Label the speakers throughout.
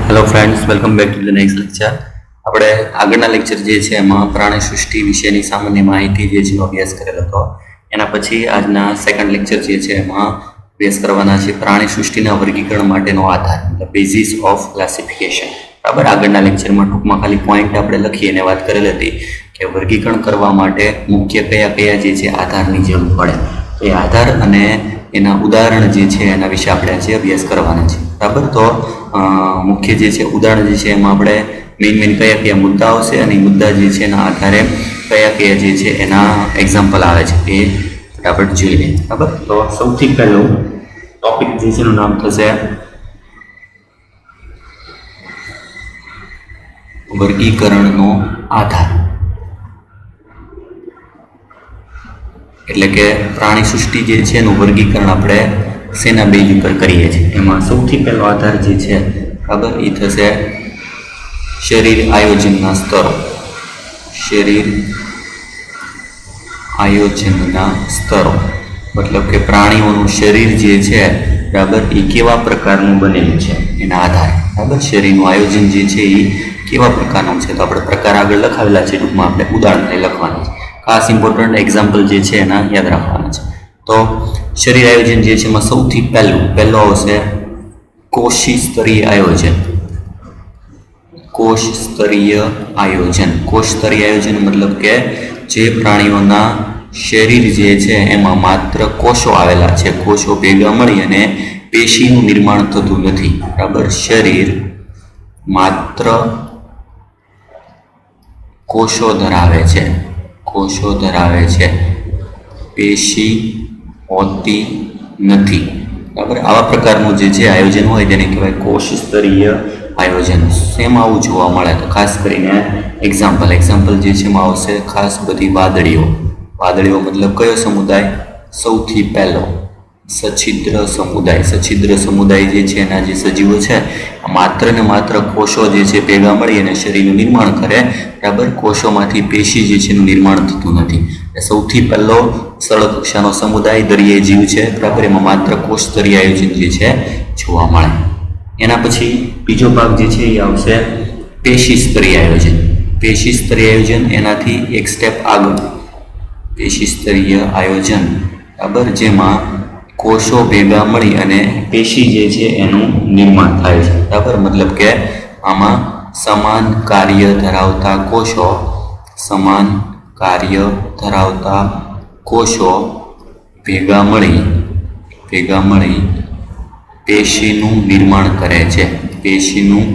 Speaker 1: Hello friends, welcome back to the next lecture. આપણે આગળના lecture જે છે એમાં પ્રાણી સૃષ્ટિ વિશેની સામાન્ય માહિતી જે છે અભ્યાસ કરેલો હતો. એના પછી આજના સેકન્ડ લેક્ચર જે છે એમાં અભ્યાસ કરવાના છે પ્રાણી સૃષ્ટિના વર્ગીકરણ માટેનો આધાર, મતલબ બેઝિસ ઓફ ક્લાસિફિકેશન. બરાબર, આગળના લેક્ચરમાં ટૂંકમાં ખાલી પોઈન્ટ આપણે લખી અને વાત કરેલી હતી કે વર્ગીકરણ કરવા માટે મુખ્ય કયા કયા જે છે આધારની જરૂર પડે. એ આધાર અને એના ઉદાહરણ જે છે એના વિશે આપણે આજે અભ્યાસ કરવાના છે. બરાબર, તો મુખ્ય જે છે ઉદાહરણ જે છે એમાં આપણે મેઇન કયા કયા મુદ્દાઓ છે અને મુદ્દા જે છે એના આધારે કયા કયા જે છે એના એક્ઝામ્પલ આવે છે એ ફટાફટ જોઈ લઈએ. બરાબર, તો સૌથી પહેલું ટોપિક જે છે એનું નામ થશે વર્ગીકરણનો આધાર. એટલે કે પ્રાણી સૃષ્ટિ જે છે એનું વર્ગીકરણ આપણે શેના બેઝ ઉપર કરીએ છીએ. એમાં સૌથી પહેલો આધાર જે છે બરાબર એ થશે શરીર આયોજનના સ્તરો. શરીર આયોજનના સ્તરો મતલબ કે પ્રાણીઓનું શરીર જે છે બરાબર એ કેવા પ્રકારનું બનેલું છે એના આધારે. બરાબર, શરીરનું આયોજન જે છે એ કેવા પ્રકારનું છે તો આપણે પ્રકાર આગળ લખાવેલા છે, ટૂંકમાં આપણે ઉદાહરણ લખવાના છે. ખાસ ઇમ્પોર્ટન્ટ એક્ઝામ્પલ જે છે એના યાદ રાખવાના છે. તો શરીર આયોજન જે છે એમાં સૌથી પહેલો આવશે કોષી સ્તરીય આયોજન. કોષ સ્તરીય આયોજન. કોષ સ્તરીય આયોજન મતલબ કે જે પ્રાણીઓના શરીર જે છે એમાં માત્ર કોષો આવેલા છે, કોષો ભેગા મળી અને પેશીનું નિર્માણ થતું નથી. બરાબર, શરીર માત્ર કોષો ધરાવે છે, કોષો ધરાવે છે, પેશી હોતી નથી. બરાબર, આવા પ્રકારનું જે છે આયોજન હોય તેને કહેવાય કોષ સ્તરીય આયોજન. શેમાં આવું જોવા મળે તો ખાસ કરીને એક્ઝામ્પલ જે છે એમાં આવશે ખાસ બધી વાદળીઓ. વાદળીઓ મતલબ કયો સમુદાય? સૌથી પહેલો સછિદ્ર સમુદાય. સછિદ્ર સમુદાય જે છે એના જે સજીવો છે માત્ર ને માત્ર કોષો જે છે ભેગા મળી અને શરીરનું નિર્માણ કરે. બરાબર, કોષોમાંથી પેશી જે છે એનું નિર્માણ થતું નથી. સૌથી પહેલો સરળ કક્ષાનો સમુદાય દરિયાઈ જીવ છે. બરાબર, એમાં માત્ર કોષ સ્તરીય આયોજન જે છે જોવા મળે. એના પછી બીજો ભાગ જે છે એ આવશે પેશી સ્તરીય આયોજન. પેશી સ્તરીય આયોજન એનાથી એક સ્ટેપ આગળ પેશી સ્તરીય આયોજન. બરાબર, જેમાં કોષો ભેગા મળી અને પેશી જે છે એનું નિર્માણ થાય છે. બરાબર, મતલબ કે આમાં સમાન કાર્ય ધરાવતા કોષો, સમાન કાર્ય ધરાવતા કોષો ભેગા મળી પેશીનું નિર્માણ કરે છે. પેશીનું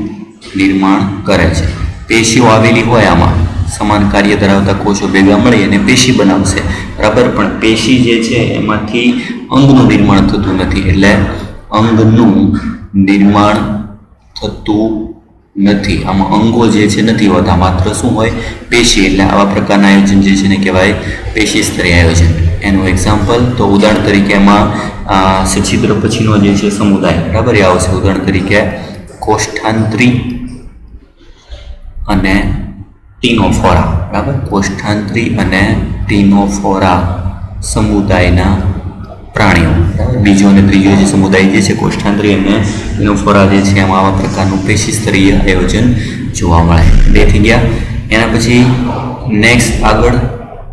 Speaker 1: નિર્માણ કરે છે. પેશીઓ આવેલી હોય આમાં, સમાન કાર્ય ધરાવતા કોષો ભેગા મળી અને પેશી બનાવશે. બરાબર, પણ પેશી જે છે એમાંથી અંગનું નિર્માણ થતું નથી. એટલે અંગનું નિર્માણ થતું નથી. આમાં અંગો જે છે નથી હોતા, માત્ર શું હોય? પેશી. એટલે આવા પ્રકારના આયોજન જે છે ને કહેવાય પેશી સ્તરીય આયોજન. એનું એક્ઝામ્પલ તો ઉદાહરણ તરીકે એમાં સછિદ્ર પછીનો જે છે સમુદાય. બરાબર, એ આવશે ઉદાહરણ તરીકે કોષ્ઠાંત્રી અને ટીનોફોરા. બરાબર, કોષ્ઠાંત્રી અને ટીનોફોરા સમુદાયના પ્રાણીઓ. બરાબર, બીજો અને ત્રીજો જે સમુદાય જે છે કોષ્ઠાંત્રી અને ટીનોફોરા જે છે એમાં આવા પ્રકારનું પેશી સ્તરીય આયોજન જોવા મળે. બે થઈ ગયા. એના પછી નેક્સ્ટ આગળ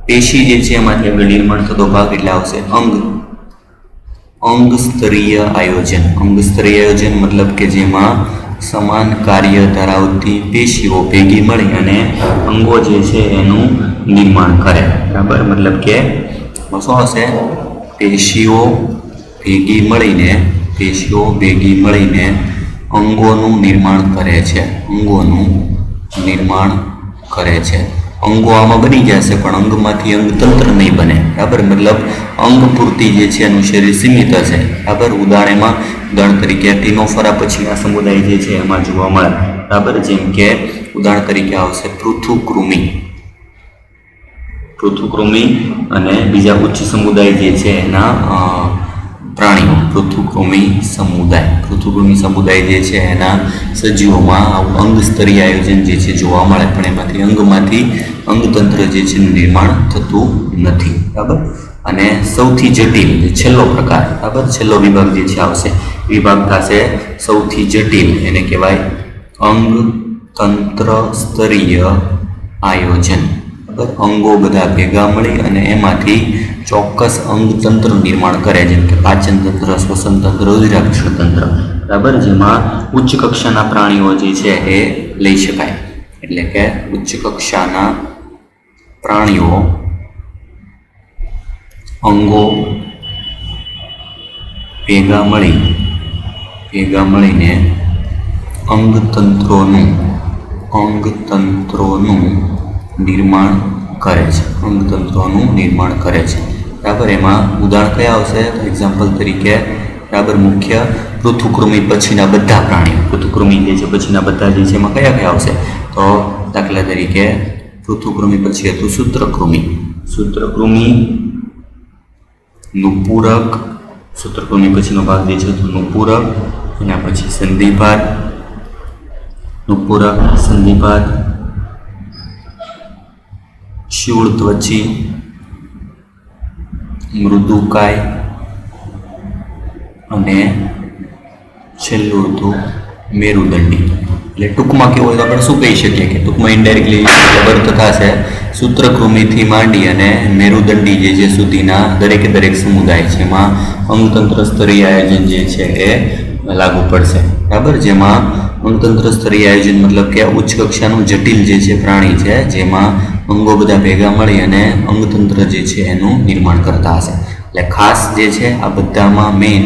Speaker 1: પેશી જે છે એમાંથી આગળ નિર્માણ થતો ભાગ એટલે આવશે અંગ સ્તરીય આયોજન. અંગ સ્તરીય આયોજન મતલબ કે જેમાં સમાન કાર્ય ધરાવતી પેશીઓ ભેગી મળી અને અંગો જે છે એનું નિર્માણ કરે. બરાબર, મતલબ કે શું હશે? પેશીઓ ભેગી મળીને અંગોનું નિર્માણ કરે છે. અંગોનું નિર્માણ કરે છે. અંગો આમાં બની જશે પણ અંગમાંથી અંગતંત્ર નહીં બને. બરાબર, મતલબ અંગ પૂરતી જે છે એનું શરીર સીમિત હશે. બરાબર, ઉદાહરણ તરીકે ટીનોફોરા પછીના સમુદાય જે છે એમાં જોવા મળે. બરાબર, જેમ કે ઉદાહરણ તરીકે આવશે પૃથુકૃમિ અને બીજા ઉચ્ચ સમુદાય જે છે એના પ્રાણીઓ. પૃથુકૃમિ સમુદાય જે છે એના સજીવોમાં અંગ સ્તરીય આયોજન જે છે જોવા મળે પણ એમાંથી અંગતંત્ર જે છે નિર્માણ થતું નથી. બરાબર, અને સૌથી જટિલ છેલ્લો પ્રકાર. બરાબર, છેલ્લો વિભાગ જે છે આવશે વિભાગ થશે સૌથી જટિલ. એને કહેવાય અંગ તંત્ર સ્તરીય આયોજન. બરાબર, અંગો બધા ભેગા મળી અને એમાંથી ચોક્કસ અંગતંત્રનું નિર્માણ કરે, જેમ કે પાચન તંત્ર, શ્વસન તંત્ર, રુધિરાભિસરણ તંત્ર. બરાબર, જેમાં ઉચ્ચ કક્ષાના પ્રાણીઓ જે છે એ લઈ શકાય. એટલે કે ઉચ્ચ કક્ષાના પ્રાણીઓ અંગો ભેગા મળીને અંગતંત્રોનું નિર્માણ કરે છે. બરાબર, એમાં ઉદાહરણ કયા આવશે? એક્ઝામ્પલ તરીકે બરાબર, મુખ્ય પૃથુકૃમિ પછીના બધા પ્રાણીઓ, પૃથુકૃમિ જે છે પછીના બધા જે છે એમાં કયા કયા આવશે? તો દાખલા તરીકે પૃથુકૃમિ પછી હતું સૂત્રકૃમિ, નુપુરક, સૂત્રકૃમિ પછીનો ભાગ જે છે નુપુરક, એના પછી સંધિપાદ, નુપુરક, સંધિપાદ, શૂળત્વચી, મૃદુકાય અને છેલ્લું હતું મેરુદંડી. એટલે ટૂંકમાં કેવું હોય તો આપણે શું કહી શકીએ કે ટૂંકમાં ઇનડાયરેક્ટલી અર્થ થશે સૂત્રકૃમિથી માંડી અને મેરુદંડી જે છે સુધીના દરેક સમુદાય છે એમાં અંગતંત્ર સ્તરીય આયોજન જે છે એ લાગુ પડશે. બરાબર, જેમાં અંગતંત્ર સ્તરીય આયોજન મતલબ કે ઉચ્ચ કક્ષાનું જટિલ જે છે પ્રાણી છે જેમાં અંગો બધા ભેગા મળી અને અંગતંત્ર જે છે એનું નિર્માણ કરતા હશે. એટલે ખાસ જે છે આ બધામાં મેઇન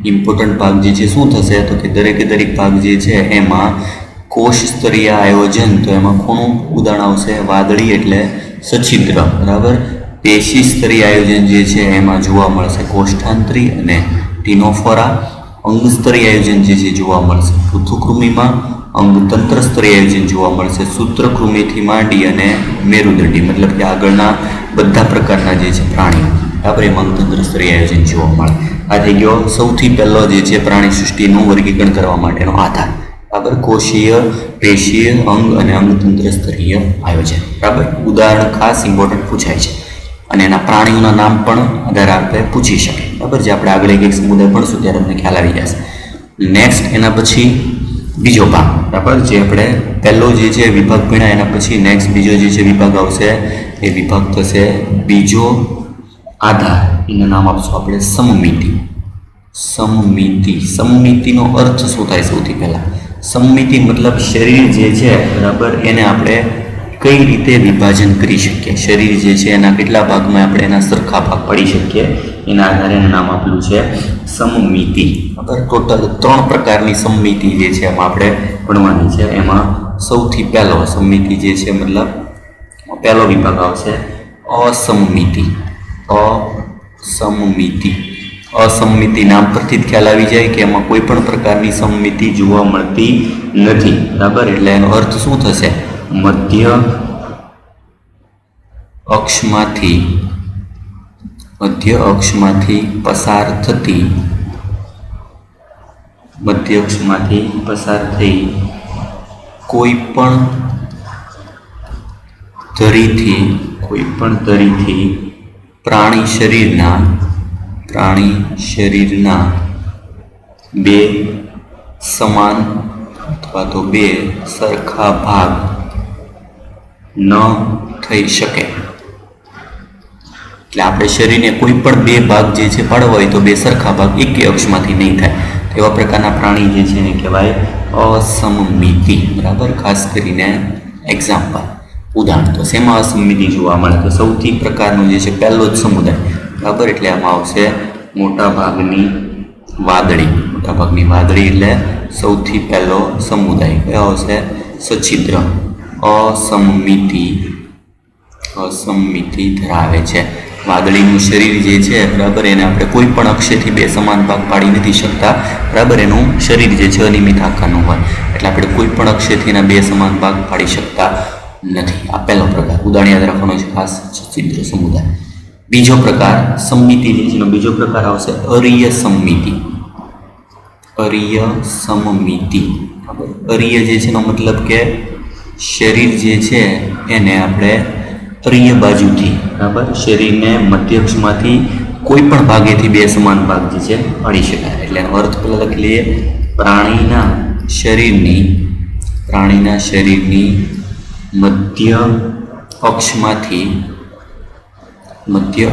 Speaker 1: ઇમ્પોર્ટન્ટ ભાગ જે છે શું થશે? તો કે દરેક ભાગ જે છે એમાં કોષ સ્તરીય આયોજન, તો એમાં કોનું ઉદાહરણ આવશે? વાદળી એટલે સછિદ્ર. બરાબર, પેશી સ્તરીય આયોજન જે છે એમાં જોવા મળશે કોષ્ઠાંતરી અને ટીનોફોરા. અંગ સ્તરીય આયોજન જે છે જોવા મળશે પૃથુકૃમિમાં. અંગતંત્ર સ્તરીય આયોજન જોવા મળશે સૂત્રકૃમિથી માંડી અને મેરુદંડી, મતલબ કે આગળના બધા પ્રકારના જે છે પ્રાણીઓ. બરાબર, એમાં અંગતંત્ર સ્તરીય આયોજન જોવા મળે. આ થઈ ગયો સૌથી પહેલો જે છે પ્રાણી સૃષ્ટિનું વર્ગીકરણ કરવા માટેનો આધાર. બરાબર, કોષીય, પેશીય, અંગ અને અંગતંત્ર સ્તરીય આયોજન. બરાબર, ઉદાહરણ ખાસ ઇમ્પોર્ટન્ટ પૂછાય છે અને એના પ્રાણીઓના નામ પણ આધાર આપે પૂછી શકે. બરાબર, જે આપણે આગળ એક સમુદાય ભણશું ત્યારે તમને ખ્યાલ આવી જશે. નેક્સ્ટ એના પછી બીજો ભાગ. બરાબર, જે આપણે પહેલો જે છે વિભાગ ભણ્યા એના પછી નેક્સ્ટ બીજો જે છે વિભાગ આવશે એ વિભાગ થશે બીજો આધાર. એનું નામ આપશું આપણે સમમિતિનો અર્થ શું થાય? સૌથી પહેલા સમમિતિ મતલબ શરીર જે છે બરાબર એને આપણે કઈ રીતે વિભાજન કરી શકીએ, શરીર જે છે એના કેટલા ભાગમાં આપણે એના સરખા ભાગ પાડી શકીએ, એના આધારે એનું નામ આપેલું છે સમમિતિ. બરાબર, ટોટલ 3 પ્રકારની સમમિતિ જે છે એમાં આપણે ભણવાની છે. એમાં સૌથી પહેલો સમમિતિ જે છે મતલબ પહેલો વિભાગ આવશે અસમમિતિ નામ પરથી જ ખ્યાલ આવી જાય કે એમાં કોઈ પણ પ્રકારની સમમિતિ જોવા મળતી નથી. બરાબર, એટલે એનો અર્થ શું થશે? મધ્ય અક્ષમાંથી પસાર થઈ કોઈ પણ ધરીથી પ્રાણી શરીરના 2 સમાન અથવા તો 2 સરખા ભાગ ન થઈ શકે. એટલે આપણે શરીરને કોઈ પણ 2 ભાગ જે છે પાડવા હોય તો 2 સરખા ભાગ એક અક્ષમાંથી નહીં થાય. એવા પ્રકારના પ્રાણી જે છે એને કહેવાય અસમમિતિ. બરાબર, ખાસ કરીને એક્ઝામ્પલ ઉદાહરણ તો શેમાં અસમમિતિ જોવા મળે? તો સૌથી પ્રકારનું જે છે પહેલો જ સમુદાય. બરાબર, એટલે આમાં આવશે મોટાભાગની વાદળી એટલે સૌથી પહેલો સમુદાય કયો આવશે? સછિદ્ર. અસમમિતિ ધરાવે છે. વાદળીનું શરીર જે છે બરાબર એને આપણે કોઈ પણ અક્ષેથી 2 સમાન ભાગ પાડી નથી શકતા. બરાબર, એનું શરીર જે છે અનિયમિત આકારનું હોય એટલે આપણે કોઈ પણ અક્ષેથી એના 2 સમાન ભાગ પાડી શકતા નથી. આ પહેલો પ્રકાર ઉદાહરણ યાદ રાખવાનો છે ખાસ, સછિદ્ર સમુદાય. બીજો પ્રકાર સમમિતિ જે છે એનો બીજો પ્રકાર આવશે અરીય સમમિતિ. અરીય જે છે એનો મતલબ કે શરીર જે છે એને આપણે અરીય બાજુથી બરાબર શરીરને મધ્યક્ષમાંથી કોઈ પણ ભાગેથી 2 સમાન ભાગ જે છે પાડી શકાય. એટલે એનો અર્થ પહેલાં લખી લઈએ, પ્રાણીના શરીરની પ્રાણીના શરીરની મધ્ય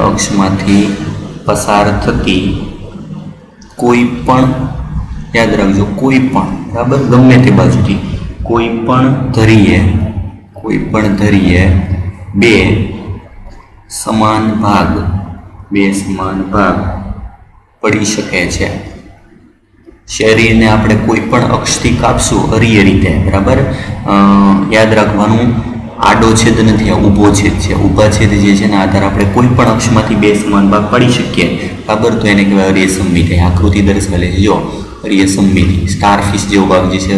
Speaker 1: અક્ષમાંથી પસાર થતી કોઈ પણ, યાદ રાખજો, કોઈ પણ, બરાબર, ગમે તે બાજુથી કોઈ પણ ધરીએ બે સમાન ભાગ પડી શકે છે. શરીરને આપણે કોઈ પણ અક્ષથી કાપશું અરીય રીતે, બરાબર, યાદ રાખવાનું આડો છેદ નથી, આ ઊભો છેદ છે. ઊભા છેદ જે છે ને આધાર આપણે કોઈ પણ અક્ષમાંથી બે સમાન ભાગ પાડી શકીએ, બરાબર, તો એને કહેવાય અરીય સમમિતિ. આકૃતિ દર્શાવેલી છે, જો અરીય સમમિતિ. સ્ટારફિશ જેવો ભાગ જે છે,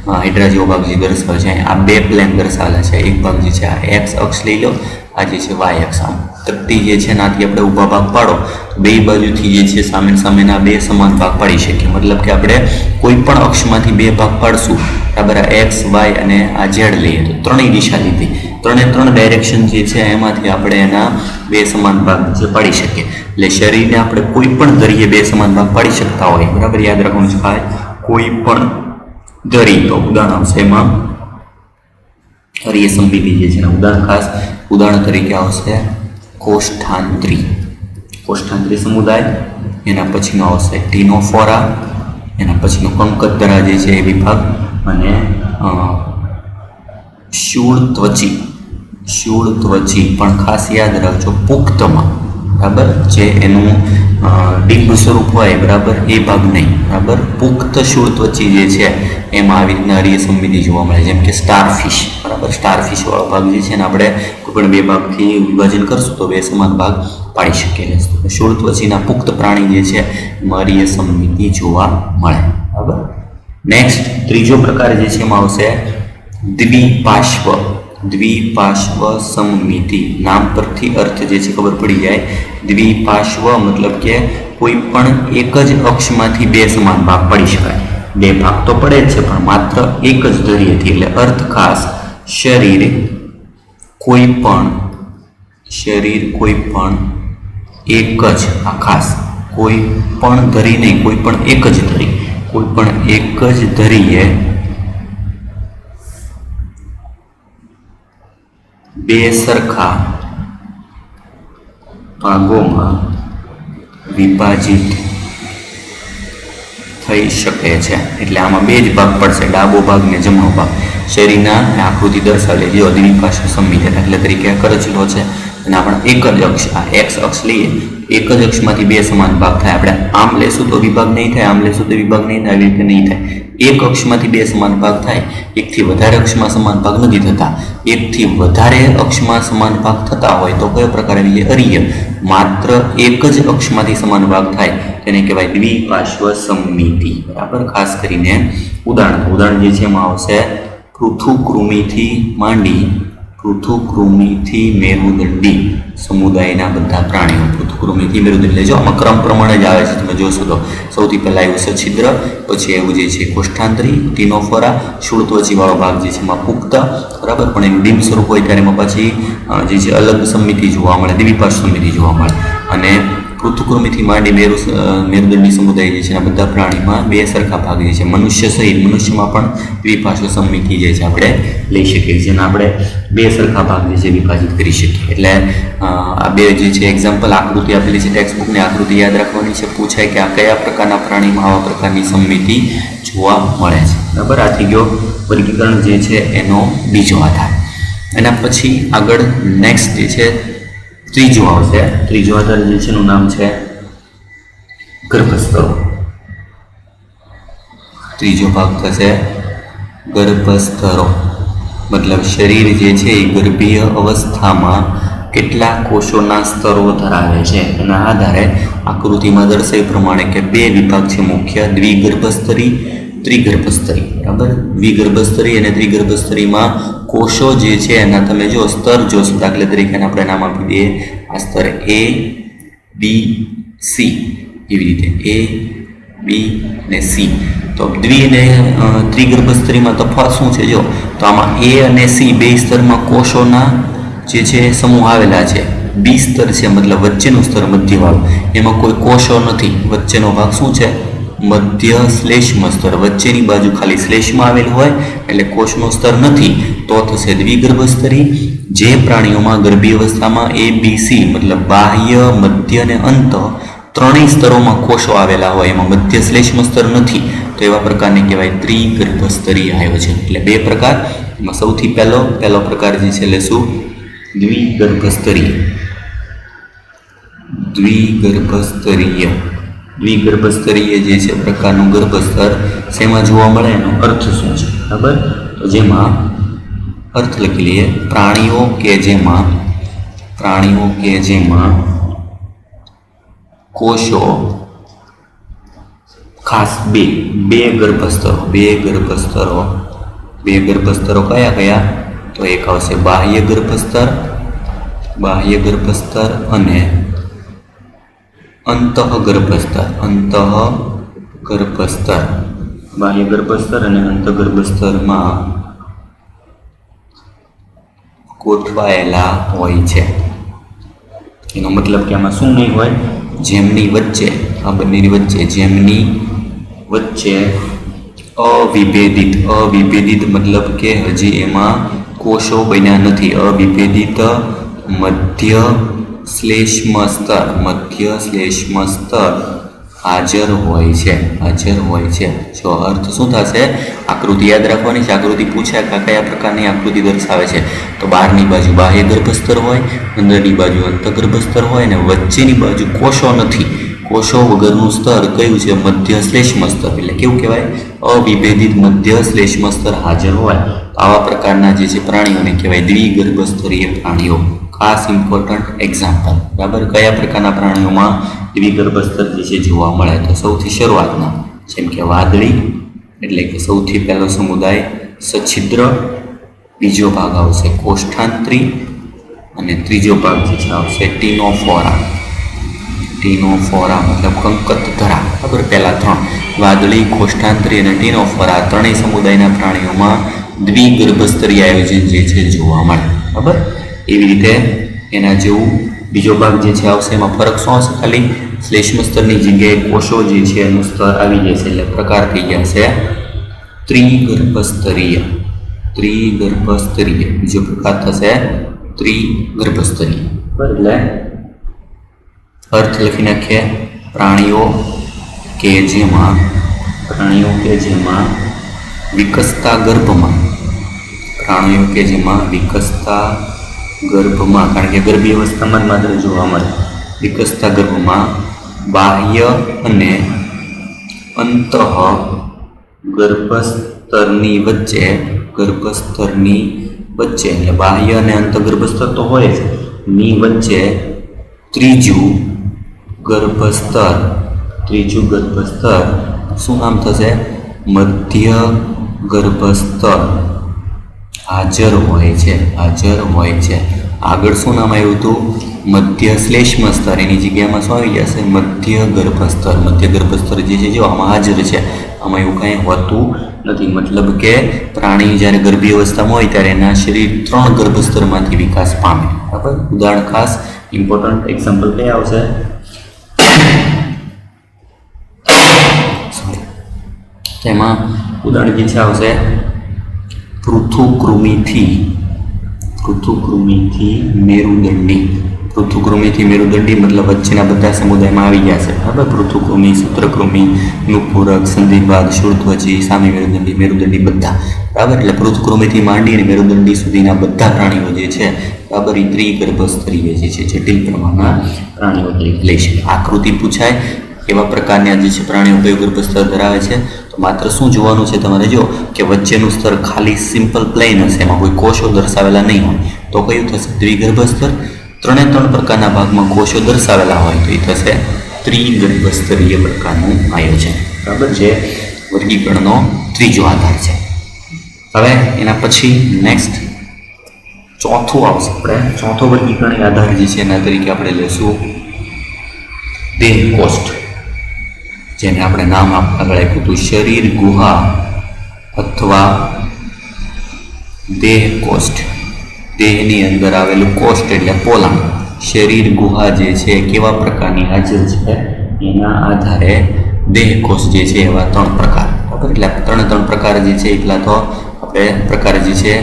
Speaker 1: હાઇડ્રા જેવો ભાગ જે દર્શાવે છે, આ બે પ્લેન દર્શાવેલા છે. એક ભાગ જે છે આ એક્સ અક્ષ લઈ લો, આ જે છે વાય અક્ષ. આમ તકતી જે છે નાથી આપણે ઊભા ભાગ પાડો તો બે બાજુથી જે છે સામેના બે સમાન ભાગ પાડી શકીએ. મતલબ કે આપણે કોઈ પણ અક્ષમાંથી બે ભાગ પાડશું, બરાબર, એક્સ વાય અને આ ઝેડ લઈએ તો ત્રણેય દિશા લીધી, ત્રણે ત્રણ ડાયરેક્શન જે છે એમાંથી આપણે એના બે સમાન ભાગ જે પાડી શકીએ. એટલે શરીરને આપણે કોઈ પણ ધરીએ બે સમાન ભાગ પાડી શકતા હોય, બરાબર, યાદ રાખવાનું છે ભાઈ, કોઈ પણ ધરી. તો ઉદાહરણ આવશે એમાં અરીય સમમિતિ જે છે ઉદાહરણ તરીકે આવશે કોષ્ઠાંત્રી સમુદાય, એના પછીનો આવશે ટીનોફોરા, એના પછીનો કંકતધરા જે છે એ વિભાગ, અને શૂળ ત્વચી પણ ખાસ યાદ રાખજો પુખ્તમાં, બરાબર, જે એનું ડીપ સ્વરૂપ હોય, બરાબર, એ ભાગ નહીં, બરાબર. પુખ્ત શૂળ ત્વચી જે છે એમાં આવી રીતના અરીય સમમિતિ જોવા મળે. જેમ કે સ્ટારફિશ, બરાબર, સ્ટારફિશ વાળો ભાગ જે છે ને આપણે કોઈ પણ બે ભાગથી વિભાજન કરશું તો બે સમાન ભાગ પાડી શકીએ. શૂળ ત્વચીના પુખ્ત પ્રાણી જે છે એમાં અરીય સમમિતિ જોવા મળે, બરાબર. નેક્સ્ટ ત્રીજો પ્રકાર જે છે એમાં આવશે દ્વિપાર્શ્વ સમમિતિ. નામ પરથી અર્થ જે છે ખબર પડી જાય. દ્વિપાર્શ્વ મતલબ કે કોઈ પણ એક જ અક્ષમાંથી બે સમાન ભાગ પાડી શકાય. બે ભાગ તો પડે જ છે પણ માત્ર એક જ ધરીએથી. એટલે અર્થ ખાસ શરીર કોઈ પણ એક જ, આ ખાસ કોઈ પણ ધરી નહીં, કોઈ પણ એક જ ધરીએ બે સરખા ભાગોમાં વિભાજિત થઈ શકે છે. એટલે આમાં બે જ ભાગ પડશે, ડાબો ભાગ ને જમણો ભાગ. શરીરના આકૃતિ દર્શાવેલી જે દ્વિપાર્શ્વ સમમિતિ, દાખલા તરીકે કરચલો છે અને આપણે એક જ અક્ષ, આ એક્સ અક્ષ લઈએ, એક જ અક્ષમાંથી બે સમાન ભાગ થાય. આપણે આમ લેશું તો વિભાગ નહીં થાય, આમ લેશું તો વિભાગ નહીં થાય, આવી રીતે નહીં થાય. એક અક્ષમાંથી બે સમાન ભાગ થાય. એકથી વધારે અક્ષમાં સમાન ભાગ નથી થતા. એકથી વધારે અક્ષમાં સમાન ભાગ થતા હોય તો કયો પ્રકાર આવી જાય? અરીય. માત્ર એક જ અક્ષમાંથી સમાન ભાગ થાય તેને કહેવાય દ્વિપાર્શ્વ સમમિતિ, બરાબર. ખાસ કરીને ઉદાહરણ જે છે એમાં આવશે પૃથુકૃમિથી મેરુદંડી સમુદાયના બધા પ્રાણીઓ. પૃથુકૃમિથી મેરુદંડી લેજો, આમાં ક્રમ પ્રમાણે જ આવે છે, તમે જોશો તો સૌથી પહેલાં આવ્યું સછિદ્ર, પછી એવું જે છે કોષ્ઠાંત્રી, ટીનોફોરા, શૂળ ત્વચી વાળો ભાગ જે છે એમાં પુખ્ત, બરાબર, પણ એનું ડીમ સ્વરૂપ હોય ત્યારે એમાં પછી જે છે અલગ સમમિતિ જોવા મળે, દ્વિપાર્શ્વ સમમિતિ જોવા મળે. અને પૃથુકૃમિથી માંડી મેરુદંડી સમુદાય જે છે આ બધા પ્રાણીમાં બે સરખા ભાગ જે છે. મનુષ્યમાં પણ દ્વિપાર્શ્વ સમમિતિ જે છે આપણે લઈ શકીએ છીએ, જેને આપણે બે સરખા ભાગ જે છે વિભાજિત કરી શકીએ. એટલે આ બે જે છે એક્ઝામ્પલ આકૃતિ આપેલી છે, ટેક્સ્ટબુકની આકૃતિ યાદ રાખવાની છે. પૂછાય કે આ કયા પ્રકારના પ્રાણીમાં આવા પ્રકારની સમમિતિ જોવા મળે છે, બરાબર. આ થઈ ગયો વર્ગીકરણ જે છે એનો બીજો આધાર. એના પછી આગળ નેક્સ્ટ જે છે ત્રીજો આવશે. ત્રીજો આધાર જે છે એનું નામ છે ગર્ભસ્તરો. ત્રીજો ભાગ થશે ગર્ભસ્તરો. મતલબ શરીર જે છે એ ગર્ભીય અવસ્થામાં કેટલા કોષોના સ્તરો ધરાવે છે એના આધારે આકૃતિમાં દર્શાવ્યા પ્રમાણે કે બે વિભાગ છે મુખ્ય, દ્વિગર્ભસ્તરી, ત્રિગર્ભસ્તરી, બરાબર. દ્વિગર્ભસ્તરી અને ત્રિગર્ભસ્તરીમાં કોષો જે છે એના તમે જો સ્તર જોશો, દાખલા તરીકે આપણે નામ આપી દઈએ આ સ્તર A, B, C, એવી રીતે A, B અને C. તો દ્વિ અને ત્રિગર્ભસ્તરીમાં તફાવત શું છે? જો તો આમાં A અને C બે સ્તરમાં કોષોના જે છે સમૂહ આવેલા છે. B સ્તર છે મતલબ વચ્ચેનું સ્તર મધ્યવાળું, એમાં કોઈ કોષો નથી. વચ્ચેનો ભાગ શું છે? મધ્ય શ્લેષ્મ સ્તર, વચ્ચેની બાજુ ખાલી શ્લેષ્મ આવેલ હોય એટલે કોષનો સ્તર નથી તો થશે દ્વિગર્ભ સ્તરી. જે પ્રાણીઓમાં ગર્ભી અવસ્થામાં ABC મતલબ બાહ્ય, મધ્ય અને અંત ત્રણેય સ્તરોમાં કોષો આવેલા હોય એમાં મધ્ય શ્લેષ્મ સ્તર નથી તો એવા પ્રકારને કહેવાય ત્રિગર્ભ સ્તરીય આયોજન. એટલે બે પ્રકાર, એમાં સૌથી પહેલો પ્રકાર જે છે એટલે શું? દ્વિગર્ભ સ્તરીય. દ્વિગર્ભ સ્તરીય જે છે પ્રકારનું ગર્ભ સ્તર શેમાં જોવા મળે એનો અર્થ શું છે બરાબર? તો જેમાં અર્થ લખી લઈએ, પ્રાણીઓ કે જેમાં કોષો ખાસ બે ગર્ભસ્તરો કયા? તો એક આવશે બાહ્ય ગર્ભસ્તર અને અંતઃગર્ભસ્તર. બાહ્ય ગર્ભસ્તર અને અંતઃગર્ભસ્તરમાં ગોઠવાયેલા હોય છે. એનો મતલબ કે આમાં શું નહીં હોય? જેમની વચ્ચે, આ બંનેની વચ્ચે, જેમની વચ્ચે અવિભેદિત મતલબ કે હજી એમાં કોષો બન્યા નથી. અવિભેદિત મધ્ય શ્લેષ્મ સ્તર હાજર હોય છે. જો અર્થ શું થશે? આકૃતિ યાદ રાખવાની છે. આકૃતિ પૂછે કે કયા પ્રકારની આકૃતિ દર્શાવે છે તો બહારની બાજુ બાહ્ય ગર્ભસ્તર હોય, અંદરની બાજુ અંતઃગર્ભસ્તર હોય અને વચ્ચેની બાજુ કોષો નથી. કોષો વગરનું સ્તર કયું છે? મધ્ય શ્લેષ્મ સ્તર. એટલે કેવું કહેવાય? અવિભેદિત મધ્ય શ્લેષ્મ સ્તર હાજર હોય. આવા પ્રકારના જે છે પ્રાણીઓને કહેવાય દ્વિગર્ભ સ્તરીય પ્રાણીઓ. ખાસ ઇમ્પોર્ટન્ટ એક્ઝામ્પલ બરાબર. કયા પ્રકારના પ્રાણીઓમાં દ્વિગર્ભ સ્તર જે છે જોવા મળે? તો સૌથી શરૂઆતના જેમ કે વાદળી એટલે કે સૌથી પહેલો સમુદાય સછિદ્ર, બીજો ભાગ આવશે કોષ્ઠાંત્રી અને ત્રીજો ભાગ જે છે આવશે ટીનોફોરા મતલબ કંકતધરા બરાબર. પહેલા ત્રણ વાદળી, કોષ્ઠાંત્રી અને ટીનોફોરા ત્રણેય સમુદાયના પ્રાણીઓમાં દ્વિગર્ભ સ્તરીય આયોજન જે છે જોવા મળે બરાબર. એવી રીતે એના જેવું બીજો ભાગ જે છે આવશે. એમાં ફરક શું હશે? ખાલી શ્લેષ્મ સ્તરની જગ્યાએ કોષો જે છે એનું સ્તર આવી જશે એટલે પ્રકાર થઈ જશે ત્રિગર્ભ સ્તરીય. બીજો પ્રકાર થશે ત્રિગર્ભ સ્તરીય. એટલે અર્થ લખી નાખીએ, પ્રાણીઓ કે જેમાં વિકસતા ગર્ભમાં કારણ કે ગર્ભી અવસ્થામાં જ માત્ર જોવા મળે. વિકસતા ગર્ભમાં બાહ્ય અને અંતઃ ગર્ભસ્તરની વચ્ચે એટલે બાહ્ય અને અંતઃ ગર્ભસ્તર તો હોય જ, ની વચ્ચે ત્રીજું ગર્ભસ્તર શું નામ થશે? મધ્ય ગર્ભસ્તર હાજર હોય છે. આગળ શું નામ આવ્યું હતું? મધ્ય શ્લેષ્મ સ્તર. એની જગ્યામાં શું આવી જશે? મધ્ય ગર્ભસ્તર જે છે જો આમાં હાજર છે. આમાં એવું કંઈ હોતું નથી. મતલબ કે પ્રાણી જ્યારે ગર્ભી અવસ્થામાં હોય ત્યારે એના શરીર 3 ગર્ભસ્તરમાંથી વિકાસ પામે બરાબર. ઉદાહરણ ખાસ ઇમ્પોર્ટન્ટ એક્ઝામ્પલ કયા આવશે? તેમાં ઉદાહરણ જે છે આવશે પૃથુકૃમિથી મેરુદંડી મતલબ વચ્ચેના બધા સમુદાયમાં આવી જશે બરાબર. પૃથુકૃમિ, સૂત્રકૃમિ, નુપૂરક, સંધિપાદ, શૂળત્વચી, સામી મેરુદંડી બધા બરાબર. એટલે પૃથુકૃમિથી માંડી અને મેરુદંડી સુધીના બધા પ્રાણીઓ જે છે બરાબર એ ત્રિગર્ભ સ્તરીય જે છે જટિલ પ્રમાણના પ્રાણીઓ તરીકે લઈ શકે. આકૃતિ પૂછાય એવા પ્રકારના જે છે પ્રાણીઓ કયું ગર્ભ સ્તર ધરાવે છે તો માત્ર શું જોવાનું છે તમારે? જો કે વચ્ચેનું સ્તર ખાલી સિમ્પલ પ્લેન હશે, એમાં કોઈ કોષો દર્શાવેલા નહીં હોય તો કયું થશે? દ્વિગર્ભ સ્તર. 3 પ્રકારના ભાગમાં કોષો દર્શાવેલા હોય તો એ થશે ત્રિગર્ભ સ્તરીય પ્રકારનું આયોજન બરાબર. જે વર્ગીકરણનો ત્રીજો આધાર છે. હવે એના પછી નેક્સ્ટ ચોથું આવશે. ચોથો વર્ગીકરણ આધાર જે છે એના તરીકે આપણે લઈશું દેહકોષ્ઠ, જેને આપણે નામ આગળ આપ્યું હતું શરીર ગુહા અથવા દેહકોષ્ઠ. દેહની અંદર આવેલું કોષ્ઠ એટલે પોલાણ. શરીર ગુહા જે છે કેવા પ્રકારની હાજર છે એના આધારે દેહ કોષ જે છે એવા 3 પ્રકાર, બરાબર. એટલે 3 પ્રકાર જે છે એટલા તો આપણે પ્રકાર જે છે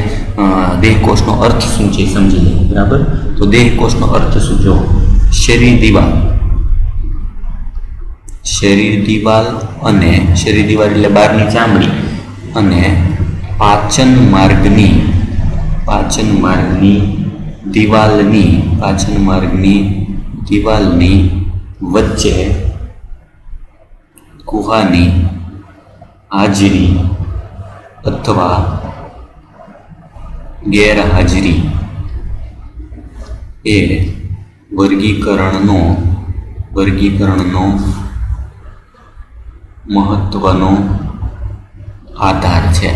Speaker 1: દેહ કોષનો અર્થ શું છે સમજી લઈએ, બરાબર. તો દેહ કોષનો અર્થ શું? જો શરીર દિવાલ, અને શરીર દિવાલ એટલે બહારની ચામડી, અને પાચન માર્ગની દિવાલની વચ્ચે ગુહાની હાજરી અથવા ગેરહાજરી એ વર્ગીકરણનો મહત્વનો આધાર છે.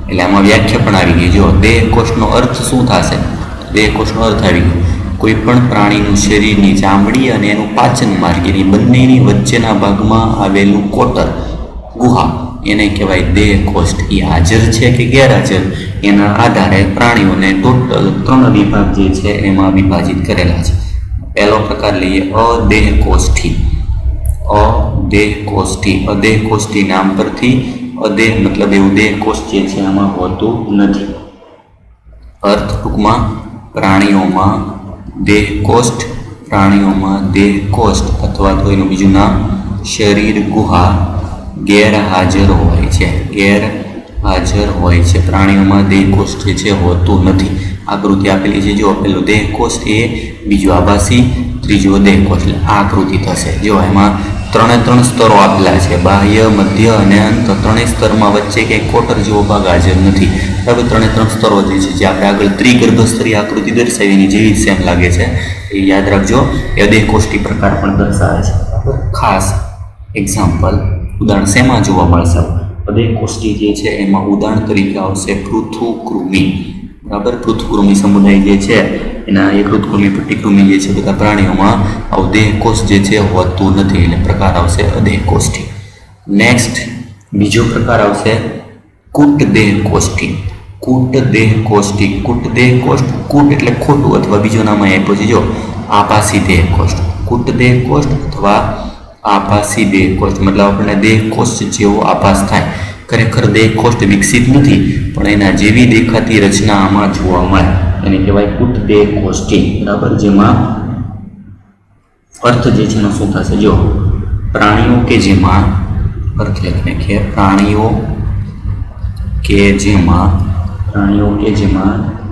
Speaker 1: એટલે આમાં વ્યાખ્યા પણ આવી ગઈ. જો દેહ કોષનો અર્થ શું થશે? દેહ કોષનો અર્થ આવી ગયો કોઈ પણ પ્રાણીનું શરીરની ચામડી અને એનું પાચન માર્ગ એની બંનેની વચ્ચેના ભાગમાં આવેલું કોટર, ગુહા, એને કહેવાય દેહ કોષ. એ હાજર છે કે ગેરહાજર એના આધારે પ્રાણીઓને ટોટલ 3 વિભાગ જે છે એમાં વિભાજિત કરેલા છે. પહેલો પ્રકાર લઈએ અદેહકોષ્ઠી. અદેહકોષ્ઠી નામ પરથી અદેહ મતલબ એવું દેહ કોષ જે છે આમાં હોતું નથી. અર્થ ટૂંકમાં પ્રાણીઓમાં દેહ કોષ્ઠ અથવા તો એનું બીજું નામ શરીર ગુહા ગેરહાજર હોય છે. પ્રાણીઓમાં દેહ કોષ જે છે હોતું નથી. આકૃતિ આપેલી છે. જો પેલો દેહ કોષ એ, બીજો આભાસી, ત્રીજો દેહ કોષ. એટલે આ આકૃતિ થશે. જો એમાં 3 સ્તરો આપેલા છે, બાહ્ય, મધ્ય અને અંત. 3 સ્તરમાં વચ્ચે કંઈ કોટર જેવો ભાગ હાજર નથી. બરાબર. 3 સ્તરો જે છે જે આપણે આગળ ત્રિગર્ભસ્તરીય આકૃતિ દર્શાવી એની જેવી સેમ લાગે છે, એ યાદ રાખજો. એ અદેહકોષ્ઠી પ્રકાર પણ દર્શાવે છે. બરાબર. ખાસ એક્ઝામ્પલ ઉદાહરણ શેમાં જોવા મળશે? અદેહકોષ્ઠી જે છે એમાં ઉદાહરણ તરીકે આવશે પૃથુકૃમિ. બરાબર. પૃથુકૃમિ સમુદાય જે છે એના યકૃતકૃમિ, પટ્ટીકૃમિ જે છે બધા પ્રાણીઓમાં આવું દેહ કોષ જે છે હોતું નથી. એટલે પ્રકાર આવશે અદેહકોષ્ઠી. નેક્સ્ટ બીજો પ્રકાર આવશે કૂટદેહકોષ્ઠી. કૂટ એટલે ખોટું અથવા બીજો નામ આપ્યો છે. જો આભાસી દેહ કોષ્ઠ, કૂટદેહ કોષ્ઠ અથવા આભાસી દેહ કોષ્ઠ. મતલબ આપણને દેહ કોષ્ઠ જેવો આભાસ થાય. ખરેખર દેહ કોષ્ઠ વિકસિત નથી, પણ એના જેવી દેખાતી રચના આમાં જોવા મળે. એને કહેવાય કૂટદેહકોષ્ઠી. બરાબર. જેમાં અર્થ જે છે એનો શું થશે? જો પ્રાણીઓ કે જેમાં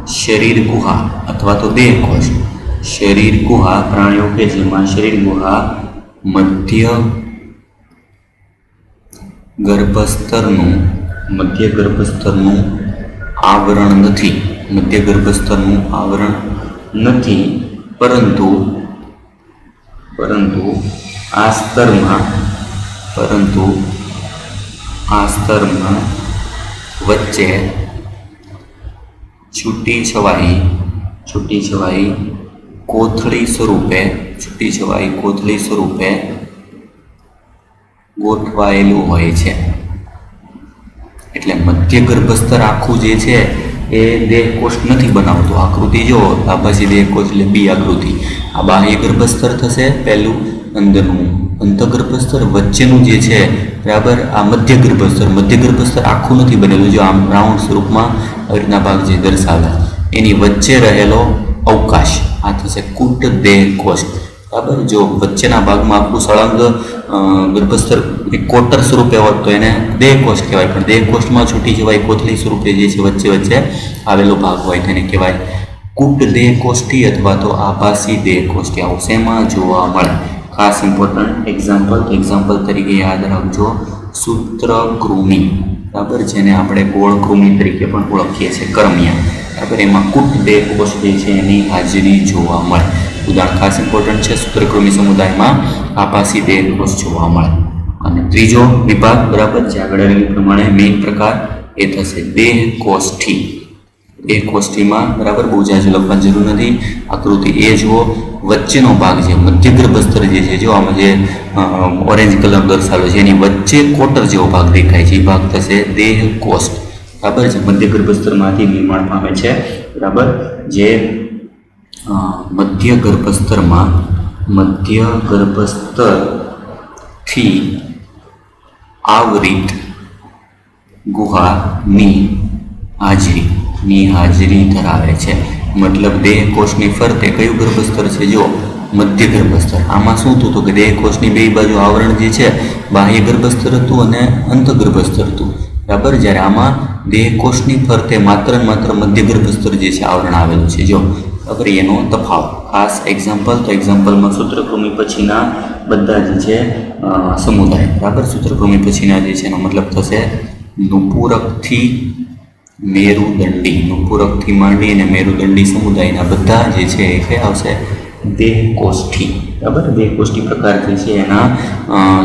Speaker 1: શરીર ગુહા અથવા તો દેહ કોષ, પ્રાણીઓ કે જેમાં શરીર ગુહા મધ્ય ગર્ભસ્તરનું આવરણ નથી, પરંતુ આ સ્તરમાં વચ્ચે છૂટી છવાઈ કોથળી સ્વરૂપે ગોઠવાયેલું હોય છે. એટલે મધ્ય ગર્ભસ્તર આખું જે છે એ દેહ કોષ નથી બનાવતો. આકૃતિ જો આભાસી દેહ કોષ એટલે બી આકૃતિ. આ બાહ્ય ગર્ભસ્તર થશે પહેલું, અંદરનું અંતઃગર્ભસ્તર, વચ્ચેનું જે છે બરાબર આ મધ્ય ગર્ભસ્તર આખું નથી બનેલું. જો આમ રાઉન્ડ સ્વરૂપમાં આવી રીતના ભાગ જે દર્શાવે એની વચ્ચે રહેલો અવકાશ આ થશે કૂટદેહ કોષ. બરાબર. જો વચ્ચેના ભાગમાં આખું સળંગ ગર્ભસ્તર કોટર સ્વરૂપે હોત તો એને દેહ કોષ કહેવાય, પણ દેહ કોષમાં છૂટી જવાય કોથળી સ્વરૂપે જે છે વચ્ચે આવેલો ભાગ હોય તેને કહેવાય કૂટદેહકોષ્ઠી અથવા તો આભાસી દેહકોષ્ઠી. આવું શેમાં જોવા મળે? ખાસ ઇમ્પોર્ટન્ટ એક્ઝામ્પલ તરીકે યાદ રાખજો સૂત્રકૃમિ. બરાબર. જેને આપણે ગોળકૃમિ તરીકે પણ ઓળખીએ છીએ, કરમિયા. બરાબર. એમાં કૂટદેહકોષ જે છે એની હાજરી જોવા મળે. ઉદાહરણ ખાસ ઇમ્પોર્ટન્ટ છે. સૂત્રકૃમિ સમુદાયમાં આભાસી દેહકોષ જોવા મળે. અને ત્રીજો વિભાગ બરાબર જે આગળ પ્રમાણે મેઇન પ્રકાર એ થશે દેહકોષ્ઠી. દેહકોષ્ઠીમાં બરાબર બહુ જાજુ લખવાની જરૂર નથી. આકૃતિ એ જુઓ, વચ્ચેનો ભાગ છે મધ્ય ગર્ભસ્તર જે છે, જો આમાં જે ઓરેન્જ કલર દર્શાવેલો છે એની વચ્ચે કોટર જેવો ભાગ દેખાય છે, એ ભાગ થશે દેહકોષ્ઠ. બરાબર. જે મધ્ય ગર્ભસ્તરમાંથી નિર્માણ પામે છે. બરાબર. જે મધ્ય ગર્ભસ્તરથી આવરિત ગુહાની હાજરી ધરાવે છે. મતલબ દેહકોષની ફરતે કયું ગર્ભસ્તર છે? જો મધ્ય ગર્ભસ્તર. આમાં શું થતું કે દેહકોષની બે બાજુ આવરણ જે છે બાહ્ય ગર્ભસ્તર હતું અને અંતઃગર્ભસ્તર હતું, બરાબર. જ્યારે આમાં દેહકોષની ફરતે માત્ર ને માત્ર મધ્ય ગર્ભસ્તર જે છે આવરણ આવેલું છે. જો બરાબર, એનો તફાવત. ખાસ એક્ઝામ્પલ, તો એક્ઝામ્પલમાં સૂત્રકૃમિ પછીના બધા જે છે સમુદાય, બરાબર. સૂત્રકૃમિ પછીના જે છે એનો મતલબ થશે નુપુરકથી મેરુદંડી. નુપુરકથી માંડી અને મેરુદંડી સમુદાયના બધા જે છે એ કયા આવશે? દેહકોષ્ઠી, બરાબર. દેહકોષ્ઠી પ્રકાર જે છે એના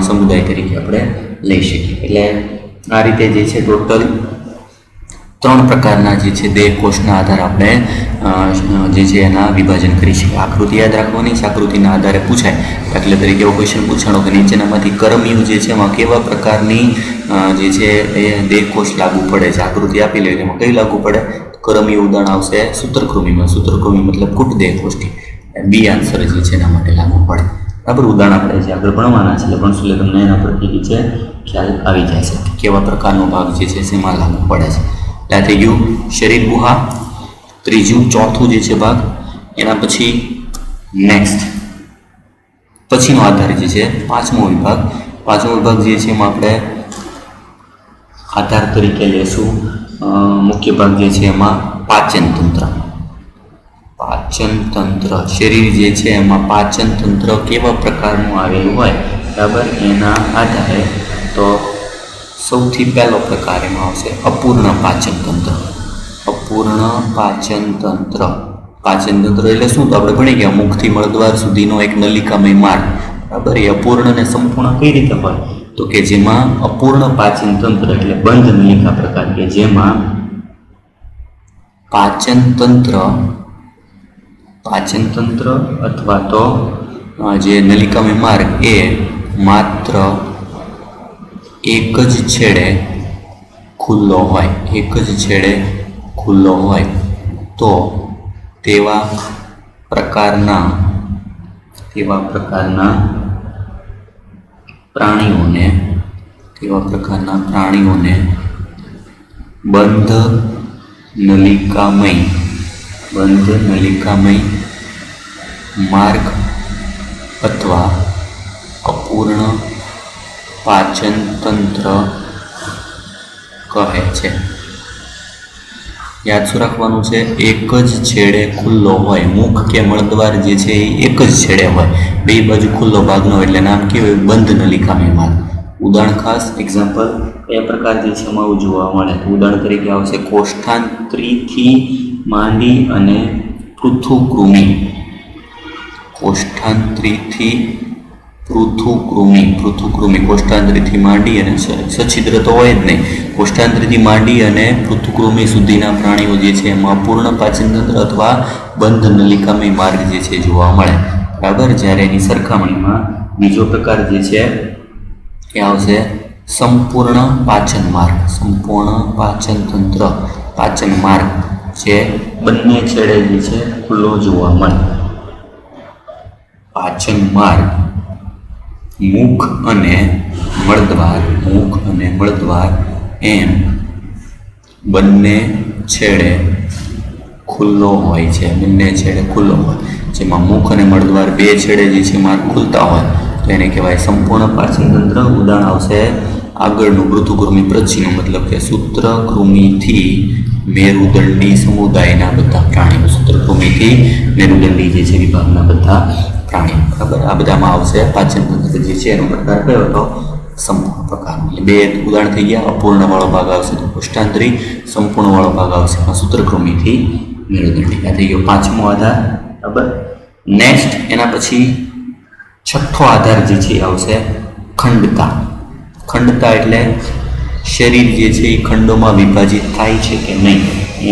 Speaker 1: સમુદાય તરીકે આપણે લઈ શકીએ. એટલે આ રીતે જે છે ટોટલ 3 પ્રકારના જે છે દેહકોષના આધારે આપણે જે છે એના વિભાજન કરી શકીએ. આકૃતિ યાદ રાખવાની છે, આકૃતિના આધારે પૂછાય. દાખલા તરીકે એવો ક્વેશ્ચન પૂછાણો કે નીચેનામાંથી કરમિયું જે છે એમાં કેવા પ્રકારની જે છે એ દેહકોષ લાગુ પડે છે? આકૃતિ આપી લે એમાં કઈ લાગુ પડે? કરમિયું ઉદાહરણ આવશે સૂત્રકૃમિમાં. સૂત્રકૃમિ મતલબ કુટ દેહકોષ્ઠી. બી આન્સર જે છે એના માટે લાગુ પડે, બરાબર. ઉદાહરણ આપણે જે આગળ ભણવાના છે એટલે ભણશું એટલે તમને એના પરથી જે છે ખ્યાલ આવી જાય છે કે કેવા પ્રકારનો ભાગ જે છે શેમાં લાગુ પડે છે. એટલે થઈ ગયું શરીર ગુહા. ત્રીજું, ચોથું જે છે ભાગ. એના પછી નેક્સ્ટ પછીનો આધાર જે છે પાંચમો વિભાગ. પાંચમો વિભાગ જે છે એમાં આપણે આધાર તરીકે લેશું મુખ્ય ભાગ જે છે એમાં પાચન તંત્ર. પાચન તંત્ર, શરીર જે છે એમાં પાચન તંત્ર કેવા પ્રકારનું આવેલું હોય, બરાબર, એના આધારે તો સૌથી પહેલો પ્રકાર એમાં આવશે અપૂર્ણ પાચન તંત્ર. અપૂર્ણ પાચન તંત્ર. પાચન તંત્ર એટલે શું? તો આપણે ભણી ગયા મુખથી મળદ્વાર સુધીનો એક નલિકામય માર્ગ, બરાબર. એ અપૂર્ણ અને સંપૂર્ણ કઈ રીતે હોય? તો કે જેમાં અપૂર્ણ પાચન તંત્ર એટલે બંધ નલિકા પ્રકાર, કે જેમાં પાચન તંત્ર અથવા તો જે નલિકામય માર્ગ એ માત્ર એક જ છેડે ખુલ્લો હોય તો તેવા પ્રકારના પ્રાણીઓને બંધ નલિકામય માર્ગ અથવા અપૂર્ણ પાચન તંત્ર કહે છે. યાદ શું રાખવાનું છે? એક જ છેડે ખુલ્લો હોય. મુખ કે મળદ્વાર જે છે એ એક જ છેડે હોય, બે બાજુ ખુલ્લો ભાગ ન હોય, એટલે નામ કેવું? બંધ નલિકામય માર્ગ. ઉદાહરણ ખાસ એક્ઝામ્પલ કયા પ્રકાર જે છે એમાં જોવા મળે? ઉદાહરણ તરીકે આવશે કોષ્ઠાંત્રીથી માંડી અને પૃથુકૃમિ. કોષ્ઠાંત્રીથી માંડી અને સછિદ્ર તો હોય જ નહીં, કોષ્ઠાંત્રીથી માંડી અને પૃથુકૃમિ સુધીના પ્રાણીઓ જે છે એમાં અપૂર્ણ પાચન તંત્ર અથવા બંધ નલિકામય માર્ગ જે છે જોવા મળે, બરાબર. જ્યારે એની સરખામણીમાં બીજો પ્રકાર જે છે એ આવશે સંપૂર્ણ પાચન માર્ગ. સંપૂર્ણ પાચન તંત્ર, પાચન માર્ગ જે બંને છેડે જે છે ખુલ્લો જોવા મળે. પાચન માર્ગ મુખ અને મળદ્વાર એમ બંને છેડે ખુલ્લો હોય છે. જેમાં મુખ અને મળદ્વાર બે છેડે જે છે માર્ગ ખુલતા હોય તો એને કહેવાય સંપૂર્ણ પાચન તંત્ર. ઉદાહરણ આવશે આગળનું પૃથુકૃમિ પછીનું, મતલબ કે સૂત્રકૃમિથી મેરુદંડી સમુદાયના બધા પ્રાણીઓ. સૂત્રકૃમિથી મેરુદંડી જે છે વિભાગના બધા પ્રાણીઓ, બરાબર. આ બધામાં આવશે પાચન તંત્ર જે છે એનો પ્રકાર કયો હતો? સંપૂર્ણ પ્રકાર. એટલે બે ઉદાહરણ થઈ ગયા. અપૂર્ણ વાળો ભાગ આવશે તો કોષ્ઠાંત્રી, સંપૂર્ણ વાળો ભાગ આવશે સૂત્રકૃમિથી મેરુદંડી. આ થઈ ગયો પાંચમો આધાર, બરાબર. નેક્સ્ટ એના પછી છઠ્ઠો આધાર જે છે આવશે ખંડતા. ખંડતા એટલે શરીર જે છે એ ખંડોમાં વિભાજિત થાય છે કે નહીં